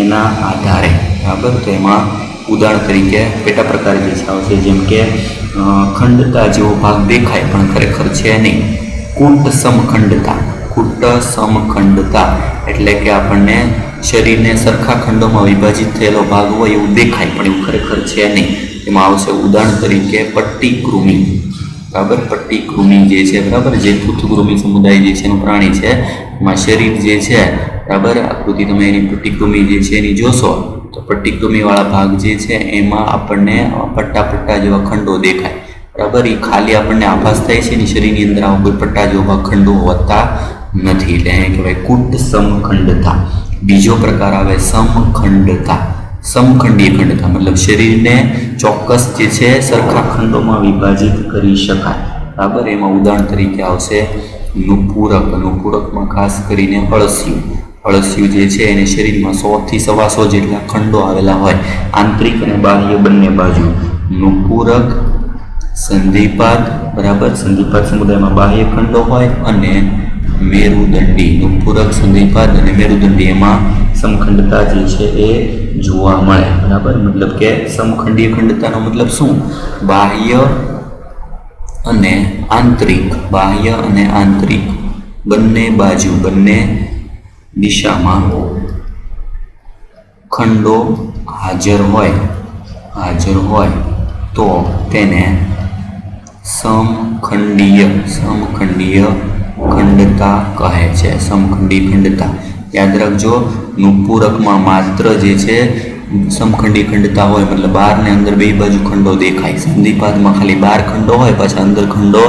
Speaker 1: એના આધારે, બરાબર. તો એમાં ઉદાહરણ તરીકે પેટા પ્રકાર જે છે આવશે, જેમ કે ખંડતા જેવો ભાગ દેખાય પણ ખરેખર છે નહીં. કૂટ સમખંડતા એટલે કે આપણને શરીરને સરખા ખંડોમાં વિભાજિત થયેલો ભાગ હોય એવું દેખાય પણ એવું ખરેખર છે નહીં. એમાં આવશે ઉદાહરણ તરીકે પટ્ટીકૃમિ. બરાબર પટ્ટીકૃમિ જે છે બરાબર જે પૃથુકૃમિ સમુદાય જે છે એનું પ્રાણી છે એમાં શરીર જે છે બરાબર આકૃતિ તમે એની પટ્ટીકૃમિ જે છે એની જોશો તો પટ્ટીકૃમિવાળા ભાગ જે છે એમાં આપણને પટ્ટા પટ્ટા જેવા ખંડો દેખાય બરાબર એ ખાલી આપણને આભાસ થાય છે એની શરીરની અંદર આવા કોઈ પટ્ટા જેવા ખંડો હોતા નથી એટલે એને કહેવાય કુટ સમખંડતા. બીજો પ્રકાર આવે સમખંડતા. સમખંડીય ખંડતા મતલબ શરીરને ચોક્કસ જે છે સરખા ખંડોમાં વિભાજિત કરી શકાય બરાબર. એમાં ઉદાહરણ તરીકે આવશે નુપુરક. નુપુરકમાં ખાસ કરીને અળસિયું. અળસિયું જે છે એને શરીરમાં 100 થી 125 જેટલા ખંડો આવેલા હોય આંતરિક અને બાહ્ય બંને બાજુ. નુપુરક, સંધિપાદ બરાબર. સંધિપાદ સમુદાયમાં બાહ્ય ખંડો હોય અને મેરુદંડી. નુપુરક, સંધિપાદ અને મેરુદંડી એમાં સમખંડતા જે છે એ જોવા મળે બરાબર. મતલબ કે સમખંડીય ખંડતાનો મતલબ શું? બાહ્ય અને આંતરિક, બાહ્ય અને આંતરિક બંને બાજુ બંને દિશામાં ખંડો હાજર હોય તો તેને સમખંડીય ખંડતા કહે છે. સમખંડીય ખંડતા યાદ રાખજો. નુપુરકમાં માત્ર જે છે સમખંડી ખંડતા હોય મતલબ બહાર ને અંદર બે બાજુ ખંડો દેખાય. સંધિપાદમાં ખાલી 12 ખંડો હોય પાછા અંદર ખંડો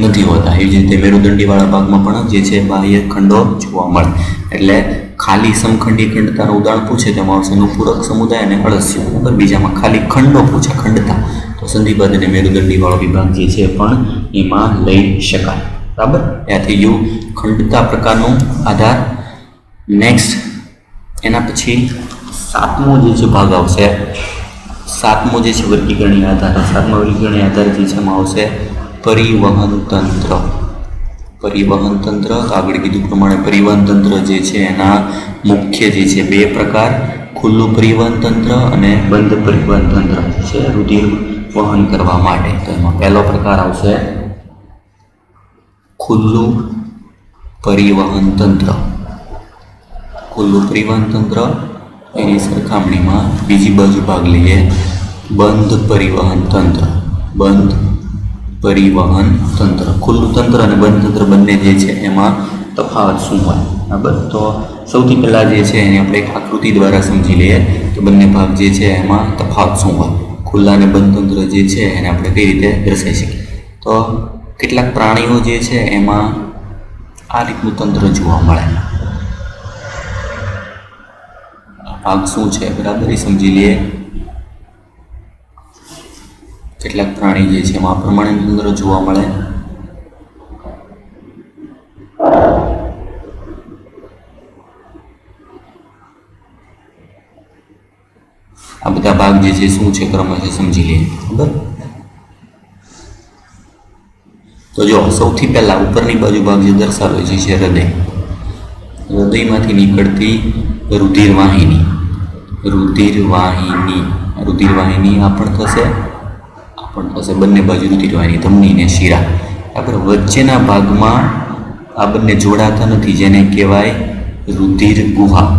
Speaker 1: નથી હોતા. એવી જ રીતે મેરુદંડીવાળા ભાગમાં પણ જે છે બાહ્ય ખંડો જોવા મળે. એટલે ખાલી સમખંડી ખંડતાનું ઉદાહરણ પૂછે તેમાં આવશે નુપુરક સમુદાય અને અળસિયું બરાબર. બીજામાં ખાલી ખંડો પૂછે ખંડતા તો સંધિપાદ અને મેરુદંડીવાળો વિભાગ જે છે પણ એમાં લઈ શકાય બરાબર. ત્યાંથી યુ ખંડતા પ્રકારનો આધાર. નેક્સ્ટ એના પછી 7મો જે છે ભાગ આવશે. 7મો જે છે વર્ગીકરણીય આધાર. 7મા વર્ગીકરણીય આધાર જે છે એમાં આવશે પરિવહન તંત્ર. પરિવહન તંત્ર આગળ કીધું પ્રમાણે પરિવહન તંત્ર જે છે એના મુખ્ય જે છે 2 પ્રકાર. ખુલ્લું પરિવહન તંત્ર અને બંધ પરિવહન તંત્ર છે રુધિર વહન કરવા માટે. તો એમાં પહેલો પ્રકાર આવશે ખુલ્લું પરિવહન તંત્ર. ખુલ્લું પરિવહન તંત્ર એની સરખામણીમાં બીજી બાજુ ભાગ લઈએ બંધ પરિવહન તંત્ર. બંધ પરિવહન તંત્ર. ખુલ્લું તંત્ર અને બંધ તંત્ર બંને જે છે એમાં તફાવત શું હોય બરાબર. તો સૌથી પહેલાં જે છે એને આપણે એક આકૃતિ દ્વારા સમજી લઈએ તો બંને ભાગ જે છે એમાં તફાવત શું હોય. ખુલ્લા અને બંધ તંત્ર જે છે એને આપણે કઈ રીતે દર્શાવી શકીએ. તો કેટલાક પ્રાણીઓ જે છે એમાં આ રીતનું તંત્ર જોવા મળે. ભાગ શું છે બરાબર એ સમજી લઈએ. કેટલાક પ્રાણી જે છે એમાં આ પ્રમાણેનું તંત્ર જોવા મળે. આ બધા ભાગ જે છે શું છે ક્રમ છે સમજી લઈએ બરાબર. તો જો સૌથી પહેલા ઉપરની બાજુ ભાગ જે દર્શાવે છે હૃદય. હૃદયમાંથી નીકળતી રુધિરવાહિની. રુધિરવાહિની આ પણ થશે બંને બાજુ રુધિરવાહિની. ધમની ને શિરા બરાબર. વચ્ચેના ભાગમાં આ બંને જોડાતા નથી જેને કહેવાય રુધિર ગુહા.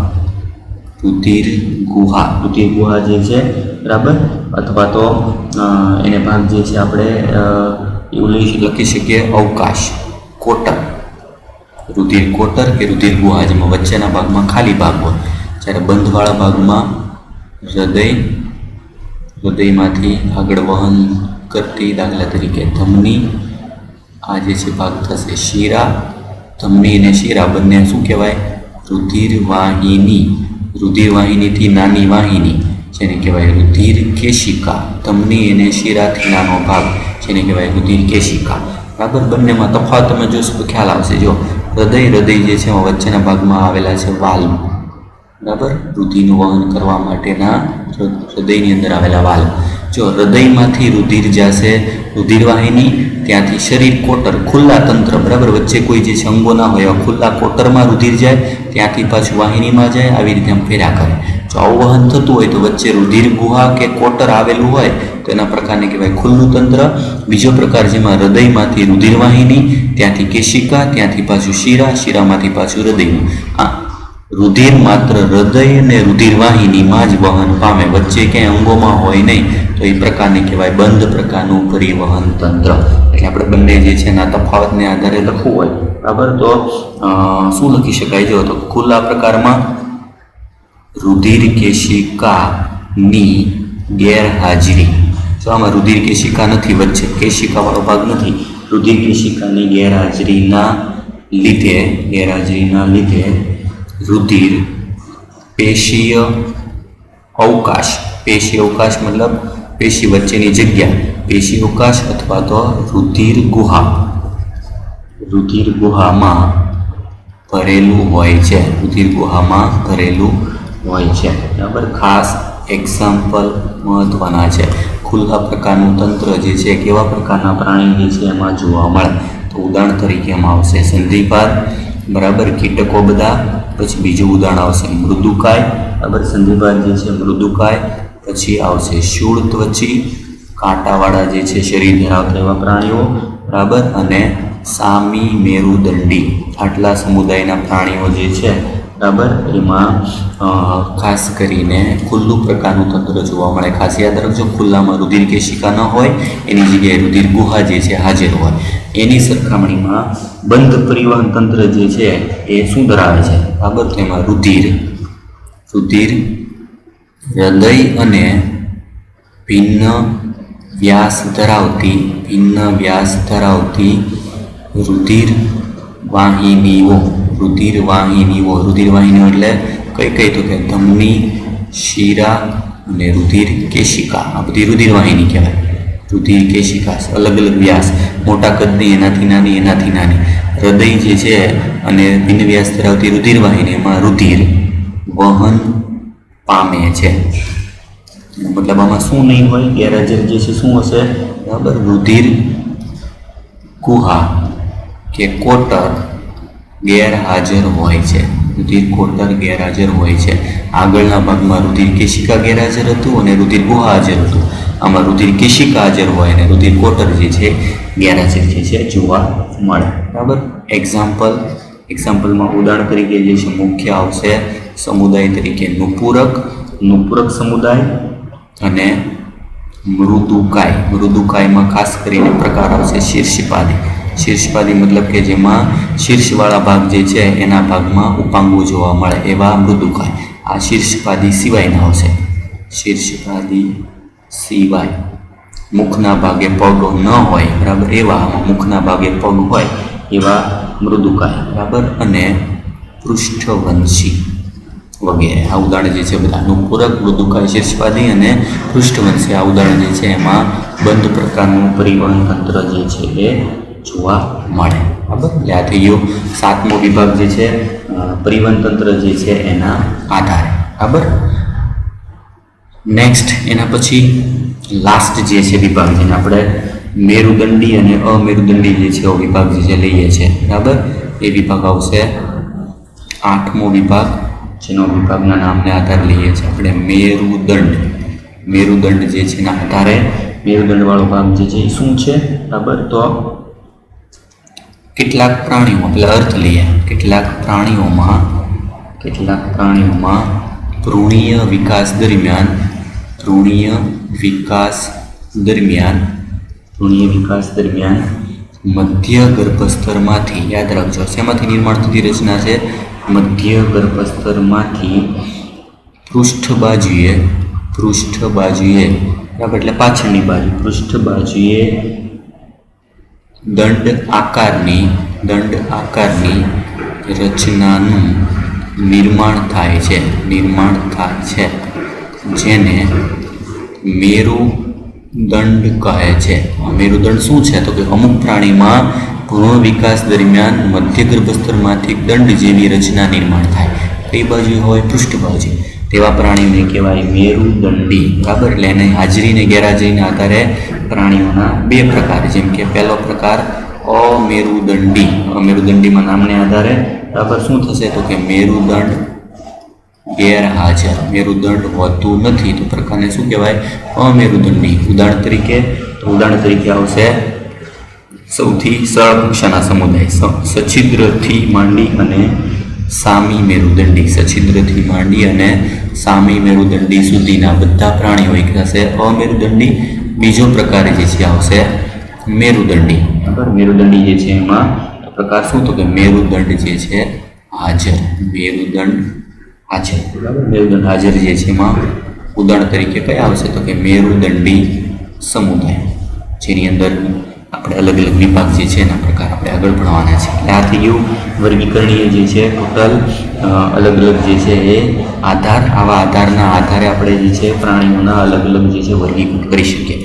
Speaker 1: રુધિર ગુહા જે છે બરાબર. અથવા તો એને ભાગ જે છે આપણે એવું લખી શકીએ અવકાશ કોટર. રુધિર કોટર કે રુધિર ગુહા જેમાં વચ્ચેના ભાગમાં ખાલી ભાગ હોય. જ્યારે બંધવાળા ભાગમાં હૃદયમાંથી આગળ વહન કરતી દાખલા તરીકે ધમની. આ જે છે ભાગ થશે શિરા. ધમની અને શિરા બંને શું કહેવાય? રુધિરવાહિની. રુધિરવાહિનીથી નાની વાહિની જેને કહેવાય રુધિર કેશિકા. ધમની અને શિરાથી નાનો ભાગ જેને કહેવાય રુધિર કેશિકા બરાબર. બંનેમાં તફાવત તમે જોશો તો ખ્યાલ આવશે. જો હૃદય જે છે વચ્ચેના ભાગમાં આવેલા છે વાલ્વ બરાબર. રુધિરનું વહન કરવા માટેના હૃદયની અંદર આવેલા વાલ્વ. જો હૃદયમાંથી રુધિર જશે રુધિરવાહિની, ત્યાંથી શરીર કોટર ખુલ્લા તંત્ર બરાબર. વચ્ચે કોઈ જે છે અંગો ના હોય ખુલ્લા કોટરમાં રુધિર જાય, ત્યાંથી પાછું વાહિનીમાં જાય. આવી રીતે આમ ફેર્યા કરે. જો આવું વહન થતું હોય તો વચ્ચે રુધિર ગુહા કે કોટર આવેલું હોય તો એના પ્રકારને કહેવાય ખુલ્લું તંત્ર. બીજો પ્રકાર જેમાં હૃદયમાંથી રુધિરવાહિની, ત્યાંથી કેશિકા, ત્યાંથી પાછું શિરા, શિરામાંથી પાછું હૃદયનું. રુધિર માત્ર હૃદય અને રુધિરવાહિનીમાં જ વહન પામે, વચ્ચે ક્યાંય અંગોમાં હોય નહીં, તો એ પ્રકારને કહેવાય બંધ પ્રકારનું પરિવહન તંત્ર. એટલે આપણે બંને જે છે એના તફાવતને આધારે લખવું હોય બરાબર તો શું લખી શકાય? જો તો ખુલ્લા પ્રકારમાં રુધિર કેશિકાની ગેરહાજરી, જો આમાં રુધિર કેશિકા નથી, વચ્ચે કેશિકાવાળો ભાગ નથી, રુધિર કેશિકાની ગેરહાજરીના લીધે રુધિર પેશીય અવકાશ, પેશી અવકાશ મતલબ પેશી વચ્ચેની જગ્યા, પેશી અવકાશ અથવા તો રુધિર ગુહામાં ભરેલું હોય છે, રુધિર ગુહામાં ભરેલું હોય છે બરાબર. ખાસ એક્ઝામ્પલ મહત્વના છે. ખુલ્લા પ્રકારનું તંત્ર જે છે કેવા પ્રકારના પ્રાણી જે છે એમાં જોવા મળે, તો ઉદાહરણ તરીકે એમાં આવશે સંધિપાદ બરાબર, કીટકો બધા. પછી બીજું ઉદાહરણ આવશે મૃદુકાય બરાબર, સંધિપાદ જે છે મૃદુકાય. પછી આવશે શૂળ ત્વચી, કાંટાવાળા જે છે શરીર ધરાવતા એવા પ્રાણીઓ બરાબર, અને સામી મેરુદંડી. આટલા સમુદાયના પ્રાણીઓ જે છે બરાબર, એમાં ખાસ કરીને ખુલ્લું પ્રકારનું તંત્ર જોવા મળે. ખાસ યાદ રાખજો, ખુલ્લામાં રુધિર કેશિકા ન હોય, એની જગ્યાએ રુધિર ગુહા જે છે હાજર હોય. એની સરખામણીમાં બંધ પરિવહન તંત્ર જે છે એ શું ધરાવે છે બરાબર, તો એમાં રુધિર હૃદય અને ભિન્ન વ્યાસ ધરાવતી રુધિર વાહિનીઓ એટલે કઈ તો કે ધમની, શિરા અને રુધિર કેશિકા. આ બધી રુધિર વાહિની કહેવાય. રુધિર કેશિકા અલગ અલગ વ્યાસ, મોટા કદની, એનાથી નાની. હૃદય જે છે અને ભિન્ન વ્યાસ ધરાવતી રુધિર વાહિની, એમાં રુધિર વહન પામે છે. મતલબ આમાં શું નહીં હોય, ગેરહાજર જે છે શું હશે બરાબર, રુધિર ગુહા કે કોટર ગેરહાજર હોય છે. આગળના ભાગમાં રુધિર કેશિકા ગેરહાજર હતું અને રુધિર ગુહા હાજર હતું. આમાં રુધિર કેશિકા હાજર હોય અને રુધિર કોટર જે છે ગેરહાજર જે છે જોવા મળે બરાબર. એક્ઝામ્પલમાં ઉદાહરણ તરીકે જે છે મુખ્ય આવશે સમુદાય તરીકે નુપુરક સમુદાય અને મૃદુકાયમાં ખાસ કરીને પ્રકાર આવશે શીર્ષપાદી મતલબ કે જેમાં શીર્ષવાળા ભાગ જે છે એના ભાગમાં ઉપાંગો જોવા મળે એવા મૃદુકાય. આ શીર્ષપાદી સિવાયના આવશે. મુખના ભાગે પગ ન હોય બરાબર એવા, મુખના ભાગે પગ હોય એવા મૃદુકાય બરાબર, અને પૃષ્ઠવંશી વગેરે. આ ઉદાહરણ જે છે બધા નુપુરક, મૃદુકાય, શીર્ષપાદી અને પૃષ્ઠવંશી. આ ઉદાહરણ જે છે એમાં બંધ પ્રકારનું પરિવહન તંત્ર જે છે એ જોવા મળે બરાબર. આ થઈ ગયો 7મો વિભાગ જે છે પરિવહન તંત્ર જે છે એના આધારે બરાબર. નેક્સ્ટ એના પછી લાસ્ટ જે છે વિભાગ, જેને આપણે મેરુદંડી અને અમેરુદંડી જે છે વિભાગ જે છે લઈએ છીએ બરાબર. એ વિભાગ આવશે 8મો વિભાગ, જેનો વિભાગના નામને આધારે લઈએ છીએ આપણે મેરુદંડ જે છે એના આધારે મેરુદંડ વાળો ભાગ જે છે એ શું છે બરાબર, તો કેટલાક પ્રાણીઓ પેલા અર્થ લઈએ. કેટલાક પ્રાણીઓમાં ભ્રૂણીય વિકાસ દરમિયાન મધ્ય ગર્ભસ્તરમાંથી, યાદ રાખજો શેમાંથી નિર્માણ થતી રચના છે, મધ્ય ગર્ભસ્તરમાંથી પૃષ્ઠ બાજુએ બરાબર, એટલે પાછળની બાજુ પૃષ્ઠ બાજુએ દંડ આકારની રચનાનું નિર્માણ થાય છે જેને મેરુદંડ કહે છે. મેરુદંડ શું છે તો કે અમુક પ્રાણીમાં ભ્રૂણ વિકાસ દરમિયાન મધ્ય ગર્ભસ્તરમાંથી દંડ જેવી રચના નિર્માણ થાય. કઈ બાજુ હોય? પૃષ્ઠ બાજુ. તેવા પ્રાણીઓને કહેવાય મેરુદંડી બરાબર. એટલે એને હાજરી અને ગેરહાજરીના આધારે પ્રાણીઓના બે પ્રકાર, જેમ કે પહેલો પ્રકાર અમેરુદંડીમાં નામને આધારે બરાબર શું થશે તો કે મેરુદંડ ગેરહાજર, મેરુદંડ હોતું નથી તો પ્રકારને શું કહેવાય? અમેરુદંડી. ઉદાહરણ તરીકે આવશે સૌથી સરળ કક્ષાના સમુદાય સછિદ્રથી માંડી અને સામી મેરુદંડી સુધીના બધા પ્રાણીઓ એક થશે અમેરુદંડી. બીજો પ્રકાર જે છે આવશે મેરુદંડી. બરાબર, મેરુદંડી જે છે એમાં પ્રકાર શું? તો કે મેરુદંડ જે છે હાજર, મેરુદંડ હાજર. બરાબર, મેરુદંડ હાજર જે છે એમાં ઉદાહરણ તરીકે કયા આવશે? તો કે મેરુદંડી સમુદાય, જેની અંદર આપણે અલગ અલગ વિભાગ જે છે એના પ્રકાર આપણે આગળ ભણવાના છે. એટલે આ થઈ ગયું વર્ગીકરણીય જે છે ટોટલ અલગ અલગ જે છે એ આધાર. આવા આધારના આધારે આપણે જે છે પ્રાણીઓના અલગ અલગ જે છે વર્ગીકૃત કરી શકીએ.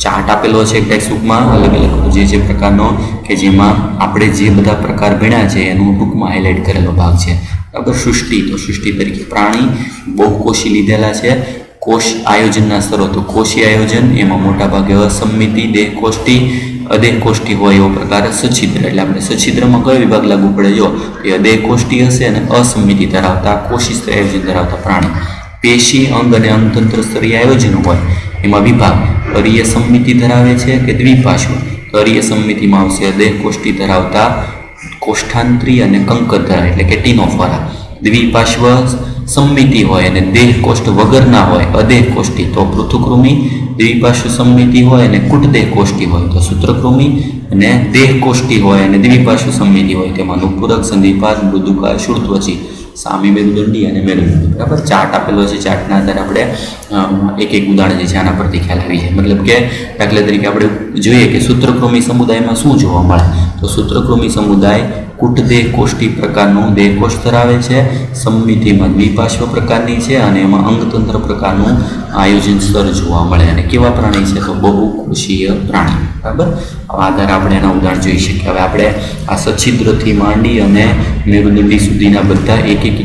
Speaker 1: ચાર્ટ આપેલો છે ટેક્સ્ટબુકમાં અલગ અલગ જે છે પ્રકારનો, કે જેમાં આપણે જે બધા પ્રકાર ભણ્યા છે એનું ટૂંકમાં હાઇલાઇટ કરેલો ભાગ છે. બરાબર, સૃષ્ટિ, તો સૃષ્ટિ તરીકે પ્રાણી બહુકોષી લીધેલા છે. કોષ આયોજનના સ્તરો, તો કોષી આયોજન એમાં મોટા ભાગે અસંમિતિ, દેહકોષ્ઠી, અદેહકોષ્ઠી હોય એવો પ્રકાર સછિદ્ર. એટલે આપણે સછિદ્રમાં કયો વિભાગ લાગુ પડે? જો એ અદેહકોષ્ઠી હશે અને અસંમિતિ ધરાવતા કોષી સ્તર આયોજન ધરાવતા પ્રાણી. પેશી, અંગ અને અંગતંત્ર સ્તરીય આયોજન હોય એમાં વિભાગ અરીય સંમિતિ ધરાવે છે કે દ્વિપાર્શ્વ? તો અરીય સંમિતિમાં આવશે અદેહકોષ્ઠી ધરાવતા કોષ્ઠાંત્રી અને કંકર ધરાવે એટલે કે ટીનોફોરા. દ્વિપાર્શ્વ સંમિતિ હોય અને દેહ કોષ્ઠ વગરના હોય અદેહકોષ્ઠી તો પૃથુકૃમિ. દ્વિપાર્શ્વ સંમિતિ હોય અને કુટદેહ કોષ્ઠી હોય તો સૂત્રકૃમિ. અને દેહ કોષ્ઠી હોય અને દ્વિપાર્શ્વ સંમિતિ હોય તેમાં નુપુરક, સંધિપાદ, મૃદુકાય, શુળત્વચી, સામી મેરુદંડી અને મેરુદંડી. બરાબર, ચાર્ટ આપેલો છે. ચાર્ટના આધારે આપણે એક એક ઉદાહરણ જે છે આના પરથી ખ્યાલ આવી જાય. મતલબ કે દાખલા તરીકે આપણે જોઈએ કે સૂત્રકૃમિ સમુદાયમાં શું જોવા મળે? તો સૂત્રકૃમિ સમુદાય કુટદેહ કોષ્ઠી પ્રકારનું દેહકોષ ધરાવે છે, સંમિતિમાં દ્વિપાર્શ્વ પ્રકારની છે અને એમાં અંગતંત્ર પ્રકારનું આયોજન સ્તર જોવા મળે. અને કેવા પ્રાણી છે? તો બહુકોષીય પ્રાણી. બરાબર, આધાર આપણે એના ઉદાહરણ જોઈ શકીએ. હવે આપણે આ સછિદ્રથી માંડી અને મેરુદંડી સુધીના બધા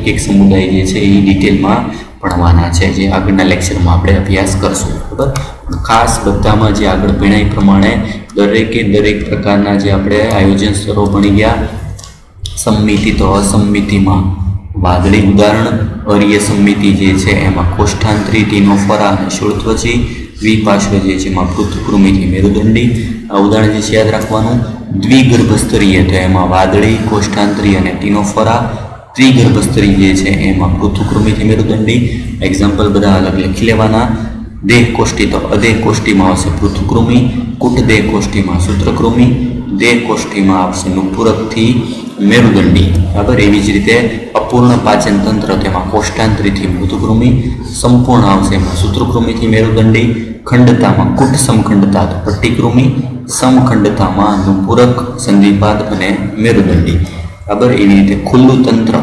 Speaker 1: એક સમુદાય જે છે એ ડિટેલમાં ભણવાના છે, જે આગળના લેક્ચરમાં આપણે અભ્યાસ કરશું. બરાબર, ખાસ બધામાં જે આગળ ભણાય પ્રમાણે દરેક પ્રકારના જે આપણે આયોજન સ્તરો ભણી ગયા. સંમિતિ, તો અસંમિતિમાં વાદળી ઉદાહરણ, અરીય સંમિતિ જે છે એમાં કોષ્ઠાંત્રી, ટીનોફોરા અને શુળત્વચી. દ્વિપાર્શ્વ જે છે એમાં પૃથુકૃમિથી મેરુદંડી. આ ઉદાહરણ જે છે યાદ રાખવાનું. દ્વિગર્ભસ્તરીય, તો એમાં વાદળી, કોષ્ઠાંત્રી અને ટીનોફોરા. ત્રિગર્ભસ્તરી જે છે એમાં પૃથુકૃમિથી મેરુદંડી. એક્ઝામ્પલ બધા અલગ લખી લેવાના. દેહકોષ્ઠી, તો અદેહકોષ્ઠીમાં આવશે પૃથુકૃમિ. કુટદેહ કોષ્ઠીમાં સૂત્રકૃમિ. દેહકોષ્ઠીમાં આવશે નુપુરકથી મેરુદંડી. બરાબર, એવી જ રીતે અપૂર્ણ પાચન તંત્ર, તેમાં કોષ્ઠાંત્રીથી મૃદુકૃમિ. સંપૂર્ણ આવશે એમાં સૂત્રકૃમિથી મેરુદંડી. ખંડતામાં કુટ સમખંડતા તો પટ્ટીકૃમિ. સમખંડતામાં નુપુરક, સંધિપાદ અને મેરુદંડી. બરાબર, એવી રીતે ખુલ્લું તંત્ર,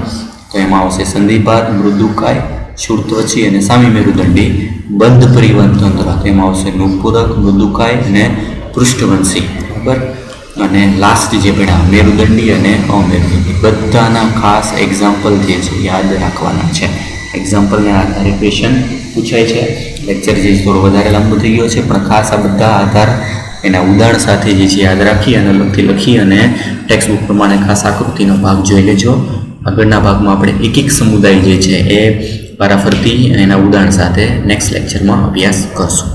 Speaker 1: તો એમાં આવશે સંધિપાદ, મૃદુકાય, શુળત્વચી અને સામી મેરુદંડી. બંધ પરિવહન તંત્ર, તેમાં આવશે નુપુરક, મૃદુકાય અને પૃષ્ઠવંશી. બરાબર, અને લાસ્ટ જે ભણ્યા મેરુદંડી અને અમેરુદંડી. બધાના ખાસ એક્ઝામ્પલ જે છે યાદ રાખવાના છે. એક્ઝામ્પલના આધારે ક્વેશ્ચન પૂછાય છે. લેક્ચર જે થોડો વધારે લાંબો થઈ ગયો છે, પણ ખાસ આ બધા આધાર એના ઉદાહરણ સાથે જે છે યાદ રાખી અને લખી અને ટેક્સ્ટબુક પ્રમાણે ખાસ આકૃતિનો ભાગ જોઈ લેજો. આગળના ભાગમાં આપણે એક સમુદાય જે છે એ વારાફરતી એના ઉદાહરણ સાથે નેક્સ્ટ લેક્ચરમાં અભ્યાસ કરશું.